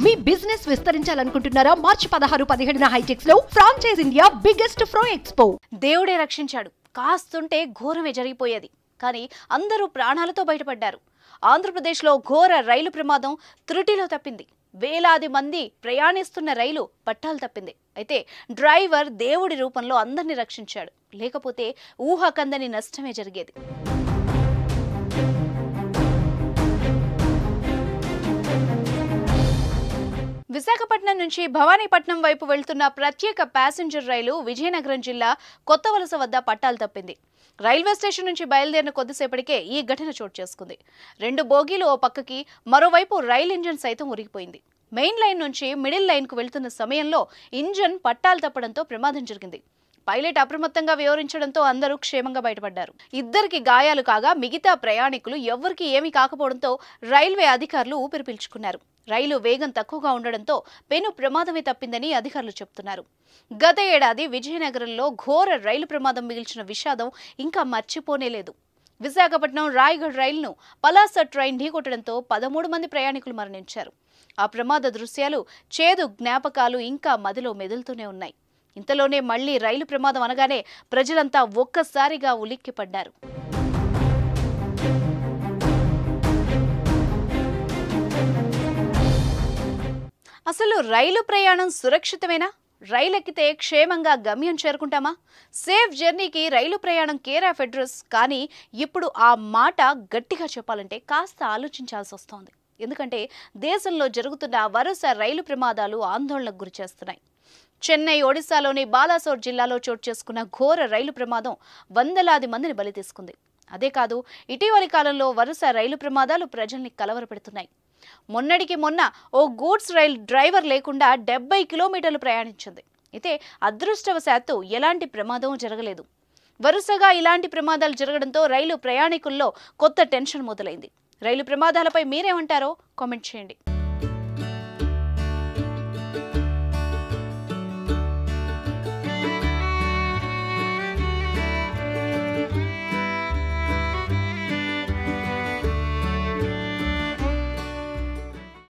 మీ business విస్తరించాలనుకుంటున్నారా? మార్చి 16-17 హైటెక్స్ లో franchise India biggest ఫ్రో expo. దేవుడే రక్షించాడు. కాస్తుంటే ఘోరమే జరిగిపోయేది. కానీ అందరూ ప్రాణాలతో బయటపడ్డారు. ఆంధ్రప్రదేశ్లో ఘోర రైలు ప్రమాదం త్రుటిలో తప్పింది. వేలాది మంది ప్రయాణిస్తున్న రైలు పట్టాలు తప్పింది. అయితే డ్రైవర్ దేవుడి రూపంలో అందరినీ రక్షించాడు. లేకపోతే ఊహకందని నష్టమే జరిగేది. విశాఖపట్నం నుంచి భవానీపట్నం వైపు వెళ్తున్న ప్రత్యేక ప్యాసింజర్ రైలు విజయనగరం జిల్లా కొత్తవలస వద్ద పట్టాలు తప్పింది. రైల్వే స్టేషన్ నుంచి బయలుదేరిన కొద్దిసేపటికే ఈ ఘటన చోటు చేసుకుంది. 2 బోగీలు ఓ పక్కకి, మరోవైపు రైలు ఇంజన్ సైతం ఉరిగిపోయింది. మెయిన్ లైన్ నుంచి మిడిల్ లైన్ కు వెళ్తున్న సమయంలో ఇంజన్ పట్టాలు తప్పడంతో ప్రమాదం జరిగింది. పైలట్ అప్రమత్తంగా వ్యవహరించడంతో అందరూ క్షేమంగా బయటపడ్డారు. ఇద్దరికి గాయాలు కాగా మిగతా ప్రయాణికులు ఎవ్వరికీ ఏమీ కాకపోవడంతో రైల్వే అధికారులు ఊపిరి పీల్చుకున్నారు. రైలు వేగం తక్కువగా ఉండడంతో పెను ప్రమాదమే తప్పిందని అధికారులు చెబుతున్నారు. గత ఏడాది విజయనగరంలో ఘోర రైలు ప్రమాదం మిగిల్చిన విషాదం ఇంకా మర్చిపోనేలేదు. విశాఖపట్నం రాయగఢ్ రైలును పలాస ట్రైన్ ఢీకొట్టడంతో 13 మంది ప్రయాణికులు మరణించారు. ఆ ప్రమాద దృశ్యాలు, చేదు జ్ఞాపకాలు ఇంకా మదిలో మెదులుతూనే ఉన్నాయి. ఇంతలోనే మళ్లీ రైలు ప్రమాదం అనగానే ప్రజలంతా ఒక్కసారిగా ఉలిక్కిపడ్డారు. అసలు రైలు ప్రయాణం సురక్షితమేనా? రైలు ఎక్కితే క్షేమంగా గమ్యం చేరుకుంటామా? సేఫ్ జర్నీకి రైలు ప్రయాణం కేర్ ఆఫ్ అడ్రస్. కానీ ఇప్పుడు ఆ మాట గట్టిగా చెప్పాలంటే కాస్త ఆలోచించాల్సి వస్తోంది. ఎందుకంటే దేశంలో జరుగుతున్న వరుస రైలు ప్రమాదాలు ఆందోళనకు గురిచేస్తున్నాయి. చెన్నై, ఒడిశాలోని బాలాసోర్ జిల్లాలో చోటు చేసుకున్న ఘోర రైలు ప్రమాదం వందలాది మందిని బలి తీసుకుంది. అదే కాదు, ఇటీవలి కాలంలో వరుస రైలు ప్రమాదాలు ప్రజల్ని కలవరపెడుతున్నాయి. మొన్నటికి మొన్న ఓ గూడ్స్ రైలు డ్రైవర్ లేకుండా 70 కిలోమీటర్లు ప్రయాణించింది. అయితే అదృష్టవశాత్తు ఎలాంటి ప్రమాదం జరగలేదు. వరుసగా ఇలాంటి ప్రమాదాలు జరగడంతో రైలు ప్రయాణికుల్లో కొత్త టెన్షన్ మొదలైంది. రైలు ప్రమాదాలపై మీరేమంటారో కామెంట్ చేయండి.